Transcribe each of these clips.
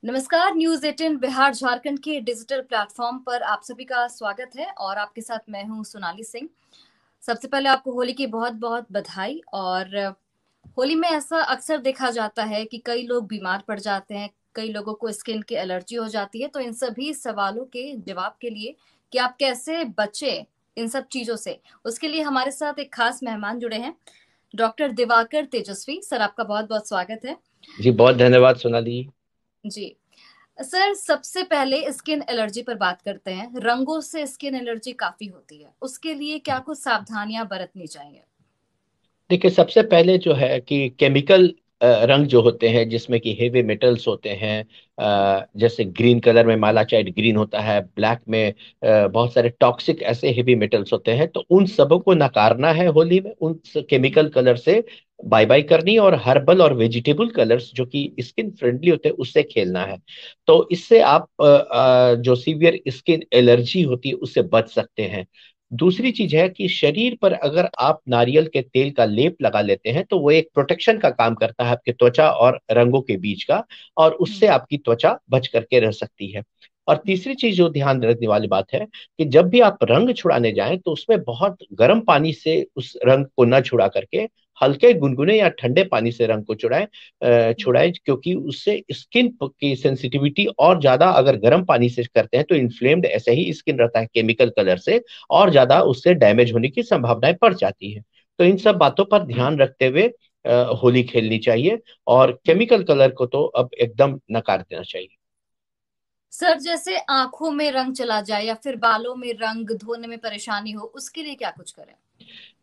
नमस्कार। न्यूज 18 बिहार झारखंड के digital platform पर आप सभी का स्वागत है और आपके साथ मैं हूं सोनाली सिंह। सबसे पहले आपको होली की बहुत बहुत बधाई। और होली में ऐसा अक्सर देखा जाता है कि कई लोग बीमार पड़ जाते हैं, कई लोगों को स्किन की एलर्जी हो जाती है। तो इन सभी सवालों के जवाब के लिए कि आप कैसे बचे इन सब चीजों से, उसके लिए हमारे साथ एक खास मेहमान जुड़े हैं, डॉक्टर दिवाकर तेजस्वी सर। आपका बहुत बहुत स्वागत है। जी बहुत धन्यवाद सोनाली। जी सर, सबसे पहले स्किन एलर्जी पर बात करते हैं। रंगों से स्किन एलर्जी काफी होती है, उसके लिए क्या कुछ सावधानियां बरतनी चाहिए? देखिए, सबसे पहले जो है कि केमिकल रंग जो होते हैं जिसमें कि हेवी मेटल्स होते हैं, जैसे ग्रीन कलर में मालाचाइट ग्रीन होता है, ब्लैक में बहुत सारे टॉक्सिक ऐसे हेवी मेटल्स होते हैं। तो उन सबों को नकारना है होली में, उन केमिकल कलर से बाय बाय करनी, और हर्बल और वेजिटेबल कलर्स जो कि स्किन फ्रेंडली होते हैं उससे खेलना है। तो इससे आप जो सीवियर स्किन एलर्जी होती है उससे बच सकते हैं। दूसरी चीज है कि शरीर पर अगर आप नारियल के तेल का लेप लगा लेते हैं तो वो एक प्रोटेक्शन का काम करता है आपके त्वचा और रंगों के बीच का, और उससे आपकी त्वचा बच करके रह सकती है। और तीसरी चीज जो ध्यान रखने वाली बात है कि जब भी आप रंग छुड़ाने जाएं तो उसमें बहुत गर्म पानी से उस रंग को न छुड़ा करके हल्के गुनगुने या ठंडे पानी से रंग को छुड़ाएं, क्योंकि उससे स्किन की सेंसिटिविटी और ज्यादा, अगर गर्म पानी से करते हैं तो इन्फ्लेम्ड ऐसे ही स्किन रहता है केमिकल कलर से, और ज्यादा उससे डैमेज होने की संभावनाएं बढ़ जाती है। तो इन सब बातों पर ध्यान रखते हुए होली खेलनी चाहिए, और केमिकल कलर को तो अब एकदम नकार देना चाहिए। सर, जैसे आंखों में रंग चला जाए या फिर बालों में रंग धोने में परेशानी हो, उसके लिए क्या कुछ करें?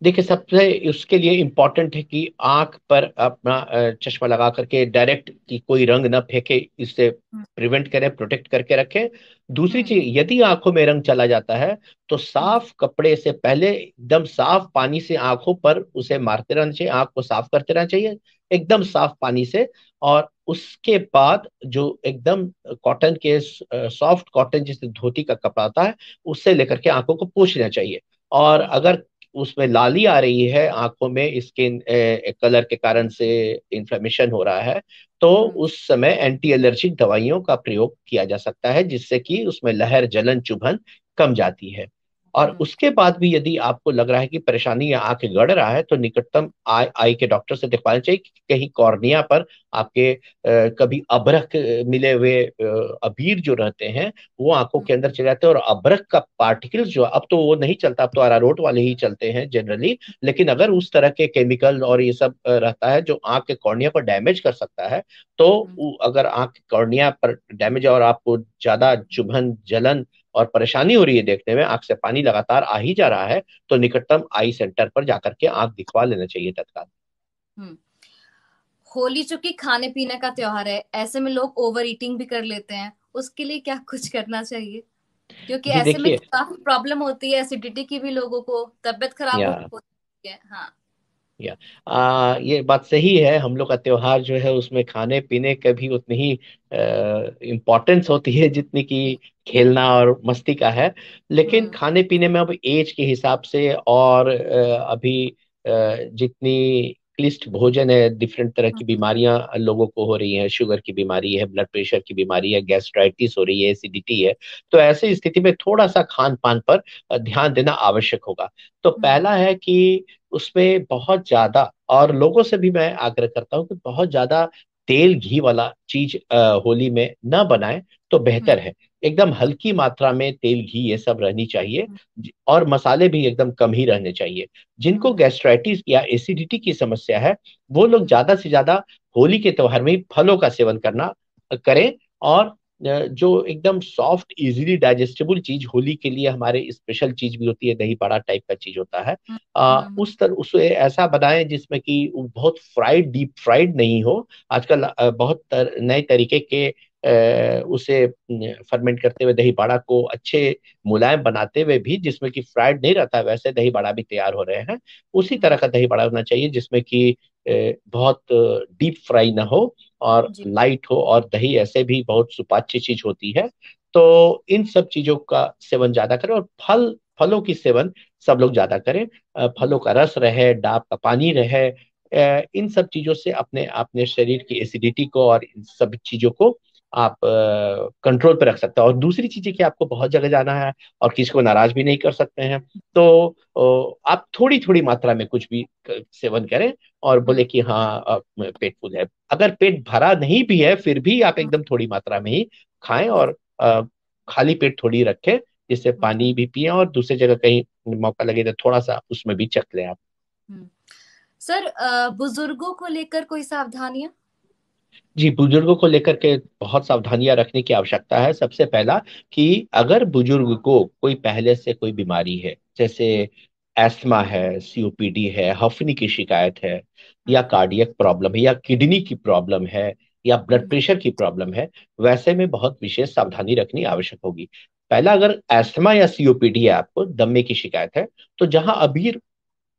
देखिए, सबसे उसके लिए इम्पोर्टेंट है कि आंख पर अपना चश्मा लगा करके डायरेक्ट कि कोई रंग ना फेंके, इससे प्रिवेंट करें, प्रोटेक्ट करके रखें। दूसरी चीज, यदि आंखों में रंग चला जाता है तो साफ कपड़े से पहले एकदम साफ पानी से आंखों पर उसे मारते रहना चाहिए, आंख को साफ करते रहना चाहिए एकदम साफ पानी से। और उसके बाद जो एकदम कॉटन के, सॉफ्ट कॉटन जिससे धोती का कपड़ा आता है, उससे लेकर के आंखों को पोंछ लेना चाहिए। और अगर उसमें लाली आ रही है आंखों में स्किन कलर के कारण से, इन्फ्लेमेशन हो रहा है, तो उस समय एंटी एलर्जिक दवाइयों का प्रयोग किया जा सकता है, जिससे कि उसमें लहर जलन चुभन कम जाती है। और उसके बाद भी यदि आपको लग रहा है कि परेशानी या आंख गड़ रहा है तो निकटतम आई आई के डॉक्टर से दिखवाना चाहिए कि कहीं कॉर्निया पर आपके कभी अभ्रक मिले हुए अबीर जो रहते हैं वो आंखों के अंदर चले जाते हैं, और अभ्रक का पार्टिकल्स जो, अब तो वो नहीं चलता, अब तो अरारोट वाले ही चलते हैं जनरली, लेकिन अगर उस तरह के केमिकल और ये सब रहता है जो आंख के कॉर्निया पर डैमेज कर सकता है, तो अगर आंख के कॉर्निया पर डैमेज और आपको ज्यादा चुभन जलन और परेशानी हो रही है, देखने में आंख से पानी लगातार आ ही जा रहा है, तो निकटतम आई सेंटर पर जाकर के आंख दिखवा लेना चाहिए तत्काल। हम्म। होली चूंकि खाने पीने का त्योहार है, ऐसे में लोग ओवर ईटिंग भी कर लेते हैं, उसके लिए क्या कुछ करना चाहिए? क्योंकि जी ऐसे में देखिए, काफी प्रॉब्लम होती है, एसिडिटी की भी, लोगों को तबीयत खराब या होती है। हाँ। या ये बात सही है, हम लोग का त्योहार जो है उसमें खाने पीने का भी उतनी ही इम्पोर्टेंस होती है जितनी कि खेलना और मस्ती का है। लेकिन हम्म। खाने पीने में अब एज के हिसाब से और अभी जितनी क्लिष्ट भोजन है, डिफरेंट तरह की बीमारियां लोगों को हो रही हैं, शुगर की बीमारी है, ब्लड प्रेशर की बीमारी है, गैस्ट्राइटिस हो रही है, एसिडिटी है। तो ऐसी स्थिति में थोड़ा सा खान पान पर ध्यान देना आवश्यक होगा। तो पहला है कि उसमें बहुत ज्यादा, और लोगों से भी मैं आग्रह करता हूँ कि बहुत ज्यादा तेल घी वाला चीज होली में न बनाएं तो बेहतर है। एकदम हल्की मात्रा में तेल घी ये सब रहनी चाहिए, और मसाले भी एकदम कम ही रहने चाहिए। जिनको गैस्ट्राइटिस या एसिडिटी की समस्या है वो लोग ज्यादा से ज्यादा होली के त्योहार में ही फलों का सेवन करना करें। और जो एकदम सॉफ्ट इजीली डाइजेस्टेबल चीज होली के लिए हमारे स्पेशल चीज भी होती है, दही बड़ा टाइप का चीज होता है, उस तरह उसे ऐसा बनाएं जिसमें कि वो बहुत फ्राइड, डीप फ्राइड नहीं हो। आजकल बहुत नए तरीके के उसे फर्मेंट करते हुए दही बड़ा को अच्छे मुलायम बनाते हुए भी, जिसमें कि फ्राइड नहीं रहता, वैसे दही बड़ा भी तैयार हो रहे हैं। उसी तरह का दही बड़ा होना चाहिए जिसमें कि बहुत डीप फ्राई ना हो और जी। लाइट हो, और दही ऐसे भी बहुत सुपाच्य चीज होती है। तो इन सब चीजों का सेवन ज्यादा करें, और फलों की सेवन सब लोग ज्यादा करें। फलों का रस रहे, डाब का पानी रहे, इन सब चीजों से अपने अपने शरीर की एसिडिटी को और इन सब चीजों को आप कंट्रोल पे रख सकते हैं। और दूसरी चीज है कि आपको बहुत जगह जाना है और किसी को नाराज भी नहीं कर सकते हैं, तो आप थोड़ी थोड़ी मात्रा में कुछ भी सेवन करें और बोले हम्म। कि हाँ पेट फुल है। अगर पेट भरा नहीं भी है फिर भी आप हम्म। एकदम थोड़ी मात्रा में ही खाएं, और खाली पेट थोड़ी रखें, जिससे हम्म। पानी भी पिए और दूसरी जगह कहीं मौका लगे तो थोड़ा सा उसमें भी चख लें आप। हम्म। सर, बुजुर्गों को लेकर कोई सावधानियां? जी, बुजुर्गों को लेकर के बहुत सावधानियां रखने की आवश्यकता है। सबसे पहला कि अगर बुजुर्ग को कोई पहले से कोई बीमारी है, जैसे हम्म। एस्थमा है, सीओपीडी है, हफ्नी की शिकायत है, या हम्म। कार्डियक प्रॉब्लम है, या किडनी की प्रॉब्लम है, या ब्लड हम्म। प्रेशर की प्रॉब्लम है, वैसे में बहुत विशेष सावधानी रखनी आवश्यक होगी। पहला, अगर एस्थमा या सीओपीडी है, आपको दमे की शिकायत है, तो जहां अबीर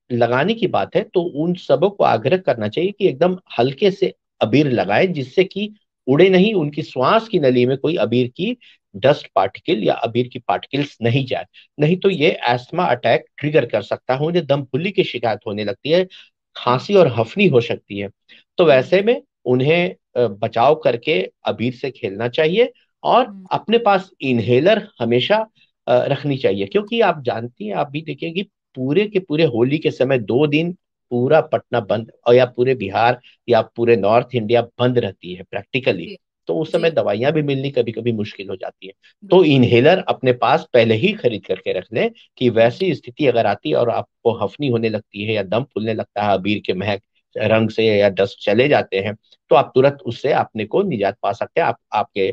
लगाने की बात है तो उन सबों को आग्रह करना चाहिए कि एकदम हल्के से अबीर लगाएं, जिससे कि उड़े नहीं, उनकी श्वास की नली में कोई अबीर की डस्ट पार्टिकल या अबीर की पार्टिकल्स नहीं जाए। नहीं तो ये एस्थमा अटैक ट्रिगर कर सकता है, उन्हें दम फुल्ली की शिकायत होने लगती है, हम्म। खांसी और हफनी हो सकती है। तो हम्म। वैसे में उन्हें बचाव करके अबीर से खेलना चाहिए, और हम्म। अपने पास इनहेलर हमेशा रखनी चाहिए। क्योंकि आप जानती हैं, आप भी देखिए कि पूरे के पूरे होली के समय 2 दिन पूरा पटना बंद, और या पूरे बिहार या पूरे नॉर्थ इंडिया बंद रहती है प्रैक्टिकली। जी। तो उस जी। समय दवाइयां भी मिलनी कभी कभी मुश्किल हो जाती है। तो बिल्कुल। इनहेलर अपने पास पहले ही खरीद करके रख लें, कि हम्म। वैसी स्थिति अगर आती है और आपको हफनी होने लगती है या दम फूलने लगता है, अबीर के महक रंग से या डस्ट चले जाते हैं, तो आप तुरंत उससे अपने को निजात पा सकते हैं। आप आपके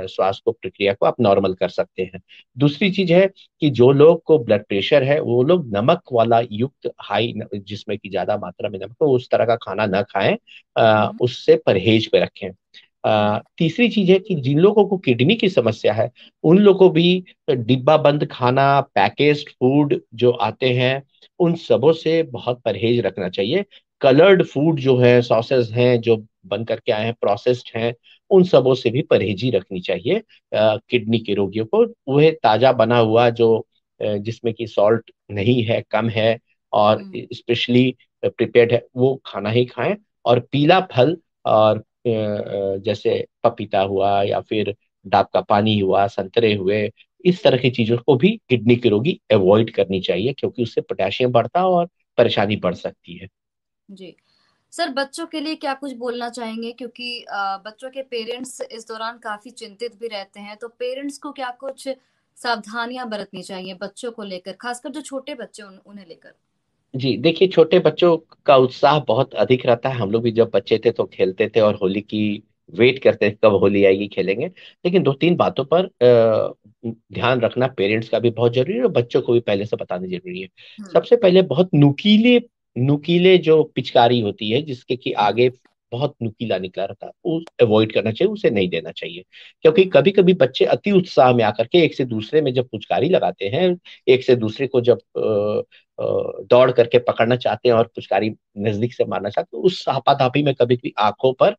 श्वास को, प्रक्रिया को आप नॉर्मल कर सकते हैं। दूसरी चीज है कि जो लोग को ब्लड प्रेशर है, वो लोग नमक वाला युक्त हाई, जिसमें कि ज्यादा मात्रा में नमक हो, उस तरह का खाना ना खाएं, हम्म। उससे परहेज पे रखें। हम्म। तीसरी चीज है कि जिन लोगों को किडनी की समस्या है, उन लोगों को भी डिब्बा बंद खाना, पैकेज्ड फूड जो आते हैं, उन सबों से बहुत परहेज रखना चाहिए। कलर्ड फूड जो है, सॉसेस हैं जो बन करके आए हैं, प्रोसेस्ड हैं, उन सबों से भी परहेजी रखनी चाहिए। किडनी के रोगियों को वह ताजा बना हुआ जो जिसमें कि सॉल्ट नहीं है, कम है, और हम्म। स्पेशली प्रिपेयर्ड है, वो खाना ही खाएं। और पीला फल, और जैसे पपीता हुआ, या फिर डाब का पानी हुआ, संतरे हुए, इस तरह की चीजों को भी किडनी के रोगी अवॉइड करनी चाहिए, क्योंकि उससे पोटेशियम बढ़ता है और परेशानी बढ़ सकती है। जी। सर, बच्चों के लिए क्या कुछ बोलना चाहेंगे? क्योंकि बच्चों के पेरेंट्स इस दौरान काफी चिंतित भी रहते हैं, तो पेरेंट्स को क्या कुछ सावधानियां बरतनी चाहिए बच्चों को लेकर, खासकर जो छोटे बच्चे उन्हें लेकर? जी देखिए, छोटे बच्चों का उत्साह बहुत अधिक रहता है। हम लोग भी जब बच्चे थे तो खेलते थे, और होली की वेट करते थे कब होली आएगी, खेलेंगे। लेकिन दो तीन बातों पर ध्यान रखना पेरेंट्स का भी बहुत जरूरी है, और बच्चों को भी पहले से बताना जरूरी है। हम्म। सबसे पहले, बहुत नुकीले नुकीले जो पिचकारी होती है, जिसके कि हम्म। आगे बहुत नुकीला निकला रहता है, वो अवॉइड करना चाहिए, उसे नहीं देना चाहिए। क्योंकि हम्म। कभी कभी बच्चे अति उत्साह में आकर के एक से दूसरे में जब पिचकारी लगाते हैं, एक से दूसरे को जब दौड़ करके पकड़ना चाहते हैं और पुचकारी नजदीक से मारना चाहते हैं, उस हापाधापी में कभी कभी आंखों पर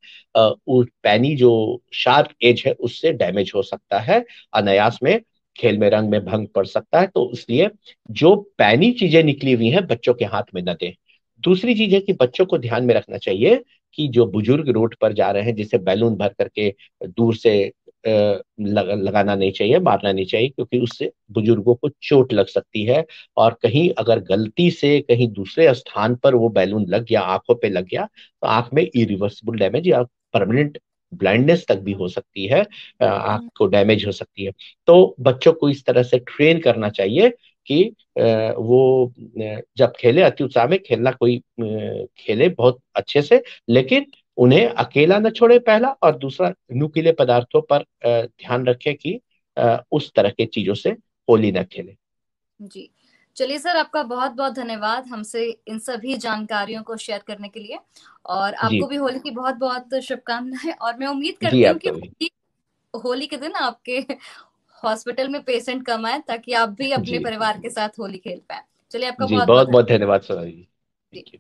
उस पैनी जो शार्प एज है उससे डैमेज हो सकता है, अनायास में खेल में रंग में भंग पड़ सकता है। तो इसलिए जो पैनी चीजें निकली हुई हैं, बच्चों के हाथ में न दें। दूसरी चीज है कि बच्चों को ध्यान में रखना चाहिए कि जो बुजुर्ग रोड पर जा रहे हैं, जिसे बैलून भर करके दूर से लगाना नहीं चाहिए, मारना नहीं चाहिए, क्योंकि उससे बुजुर्गों को चोट लग सकती है। और कहीं अगर गलती से कहीं दूसरे स्थान पर वो बैलून लग गया, आंखों पे लग गया, तो आंख में इरिवर्सिबल डैमेज या परमानेंट ब्लाइंडनेस तक भी हो सकती है, आंख हम्म। को डैमेज हो सकती है। तो बच्चों को इस तरह से ट्रेन करना चाहिए कि वो जब खेले, अति उत्साह में खेलना, कोई खेले बहुत अच्छे से, लेकिन उन्हें अकेला न छोड़े, पहला। और दूसरा, नुकीले पदार्थों पर ध्यान रखें कि उस तरह के चीजों से होली न खेले। जी। चलिए सर, आपका बहुत बहुत धन्यवाद हमसे इन सभी जानकारियों को शेयर करने के लिए। और आपको जी। भी होली की बहुत बहुत शुभकामनाएं, और मैं उम्मीद जी, करती हूँ कि आपका भी। होली होली के दिन आपके हॉस्पिटल में पेशेंट कम आए, ताकि आप भी अपने जी। परिवार के साथ होली खेल पाए। चलिए, आपका जी, बहुत बहुत बहुत बहुत धन्यवाद। धन्यवाद सोनाली जी। जी। Thank you.